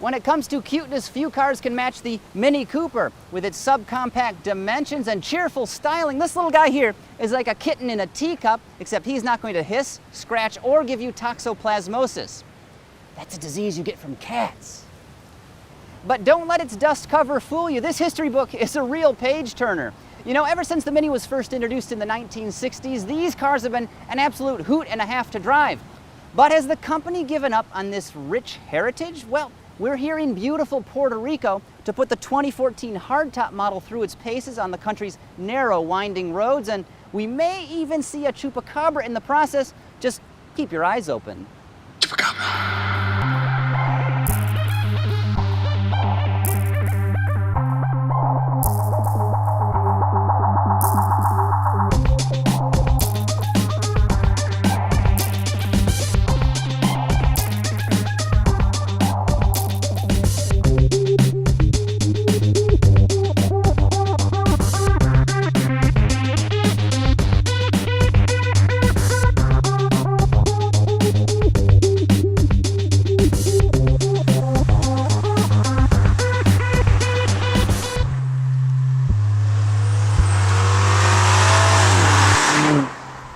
When it comes to cuteness, few cars can match the Mini Cooper. With its subcompact dimensions and cheerful styling, this little guy here is like a kitten in a teacup, except he's not going to hiss, scratch, or give you toxoplasmosis. That's a disease you get from cats. But don't let its dust cover fool you. This history book is a real page-turner. You know, ever since the Mini was first introduced in the 1960s, these cars have been an absolute hoot and a half to drive. But has the company given up on this rich heritage? Well, we're here in beautiful Puerto Rico to put the 2014 hardtop model through its paces on the country's narrow, winding roads, and we may even see a chupacabra in the process. Just keep your eyes open. Chupacabra.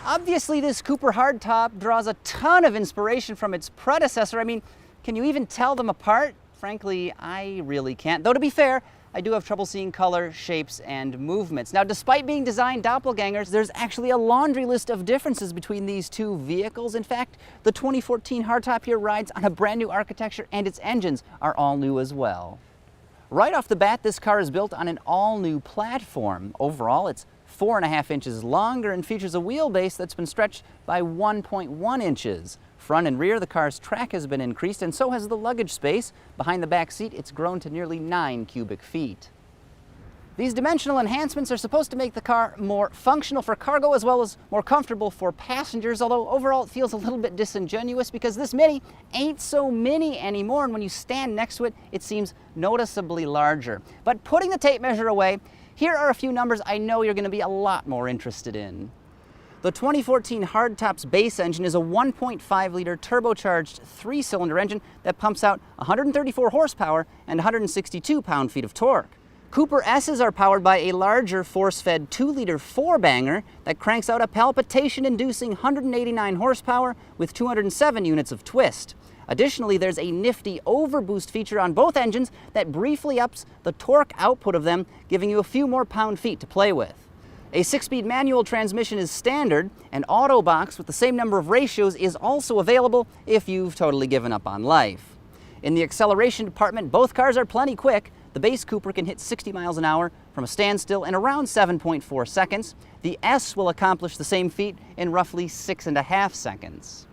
Obviously, this Cooper hardtop draws a ton of inspiration from its predecessor. I mean, can you even tell them apart? Frankly, I really can't. Though to be fair, I do have trouble seeing color, shapes, and movements. Now, despite being designed doppelgangers, there's actually a laundry list of differences between these two vehicles. In fact, the 2014 hardtop here rides on a brand new architecture, and its engines are all new as well. Right off the bat, this car is built on an all-new platform. Overall, it's 4.5 inches longer and features a wheelbase that's been stretched by 1.1 inches. Front and rear, the car's track has been increased, and so has the luggage space. Behind the back seat, it's grown to nearly 9 cubic feet. These dimensional enhancements are supposed to make the car more functional for cargo as well as more comfortable for passengers, although overall it feels a little bit disingenuous because this Mini ain't so mini anymore, and when you stand next to it, it seems noticeably larger. But putting the tape measure away, here are a few numbers I know you're going to be a lot more interested in. The 2014 hardtop's base engine is a 1.5-liter turbocharged 3-cylinder engine that pumps out 134 horsepower and 162 pound-feet of torque. Cooper S's are powered by a larger force-fed 2-liter 4-banger that cranks out a palpitation-inducing 189 horsepower with 207 units of twist. Additionally, there's a nifty overboost feature on both engines that briefly ups the torque output of them, giving you a few more pound-feet to play with. A 6-speed manual transmission is standard, and auto box with the same number of ratios is also available if you've totally given up on life. In the acceleration department, both cars are plenty quick. The base Cooper can hit 60 miles an hour from a standstill in around 7.4 seconds. The S will accomplish the same feat in roughly 6.5 seconds.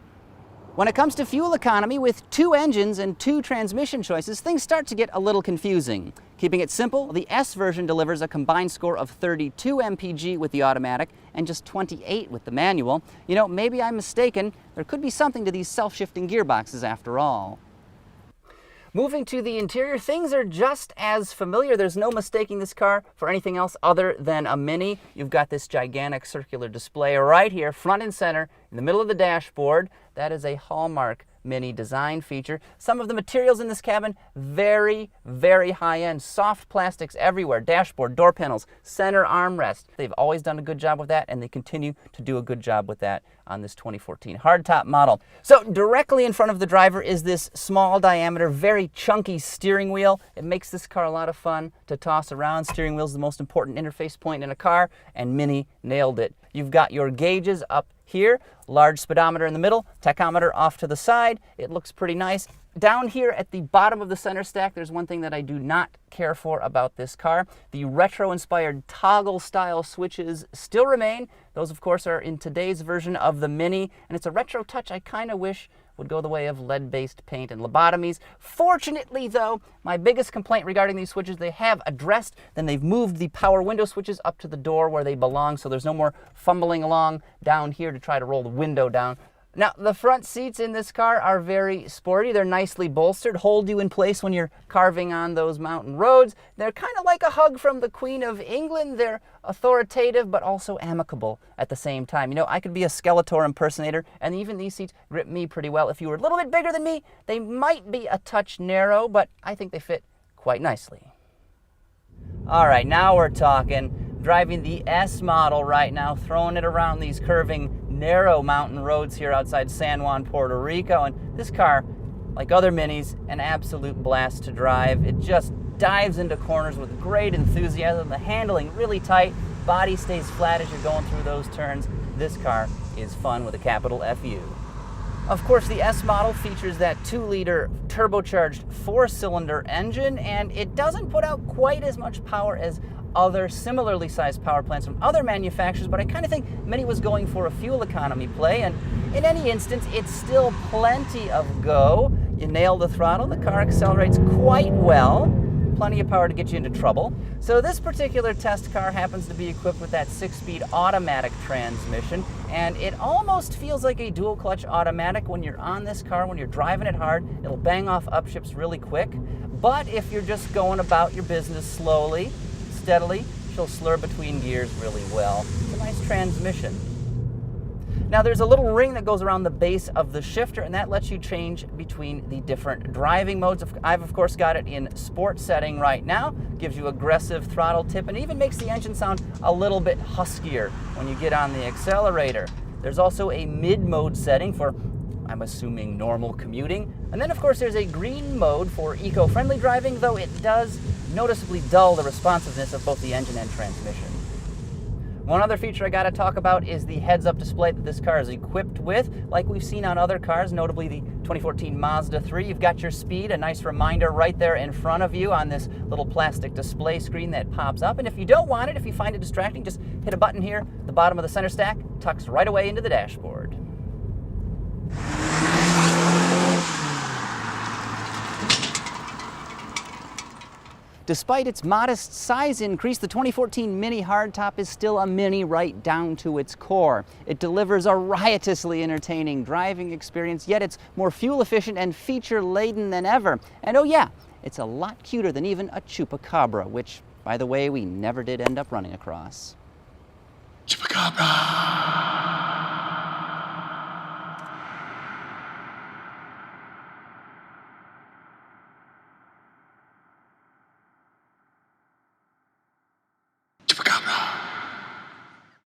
When it comes to fuel economy, with 2 engines and 2 transmission choices, things start to get a little confusing. Keeping it simple, the S version delivers a combined score of 32 mpg with the automatic and just 28 with the manual. You know, maybe I'm mistaken. There could be something to these self-shifting gearboxes after all. Moving to the interior, things are just as familiar. There's no mistaking this car for anything else other than a Mini. You've got this gigantic circular display right here, front and center, in the middle of the dashboard. That is a hallmark Mini design feature. Some of the materials in this cabin, very, very high-end. Soft plastics everywhere. Dashboard, door panels, center armrest. They've always done a good job with that, and they continue to do a good job with that on this 2014 hardtop model. So directly in front of the driver is this small diameter, very chunky steering wheel. It makes this car a lot of fun to toss around. Steering wheel is the most important interface point in a car, and Mini nailed it. You've got your gauges up here, large speedometer in the middle, tachometer off to the side. It looks pretty nice. Down here at the bottom of the center stack, there's one thing that I do not care for about this car. The retro-inspired toggle-style switches still remain. Those, of course, are in today's version of the Mini, and it's a retro touch I kind of wish would go the way of lead-based paint and lobotomies. Fortunately, though, my biggest complaint regarding these switches, they have addressed, then they've moved the power window switches up to the door where they belong, so there's no more fumbling along down here to try to roll the window down. Now, the front seats in this car are very sporty. They're nicely bolstered, hold you in place when you're carving on those mountain roads. They're kind of like a hug from the Queen of England. They're authoritative, but also amicable at the same time. You know, I could be a Skeletor impersonator, and even these seats grip me pretty well. If you were a little bit bigger than me, they might be a touch narrow, but I think they fit quite nicely. All right, now we're talking. Driving the S model right now, throwing it around these curving, narrow mountain roads here outside San Juan, Puerto Rico. And this car, like other Minis, an absolute blast to drive. It just dives into corners with great enthusiasm. The handling really tight, body stays flat as you're going through those turns. This car is fun with a capital FU. Of course, the S model features that 2-liter turbocharged 4-cylinder engine, and it doesn't put out quite as much power as other similarly sized power plants from other manufacturers, but I kind of think Mini was going for a fuel economy play, and in any instance, it's still plenty of go. You nail the throttle, the car accelerates quite well, plenty of power to get you into trouble. So this particular test car happens to be equipped with that 6-speed automatic transmission, and it almost feels like a dual clutch automatic when you're on this car. When you're driving it hard, it'll bang off upshifts really quick, but if you're just going about your business slowly, steadily, she'll slur between gears really well. It's a nice transmission. Now there's a little ring that goes around the base of the shifter, and that lets you change between the different driving modes. I've of course got it in sport setting right now. Gives you aggressive throttle tip and even makes the engine sound a little bit huskier when you get on the accelerator. There's also a mid mode setting for, I'm assuming, normal commuting. And then of course there's a green mode for eco-friendly driving, though it does noticeably dull the responsiveness of both the engine and transmission. One other feature I got to talk about is the heads-up display that this car is equipped with. Like we've seen on other cars, notably the 2014 Mazda 3, you've got your speed, a nice reminder right there in front of you on this little plastic display screen that pops up. And if you don't want it, if you find it distracting, just hit a button here. The bottom of the center stack tucks right away into the dashboard. Despite its modest size increase, the 2014 Mini hardtop is still a Mini right down to its core. It delivers a riotously entertaining driving experience, yet it's more fuel efficient and feature-laden than ever. And oh yeah, it's a lot cuter than even a Chupacabra, which, by the way, we never did end up running across. Chupacabra!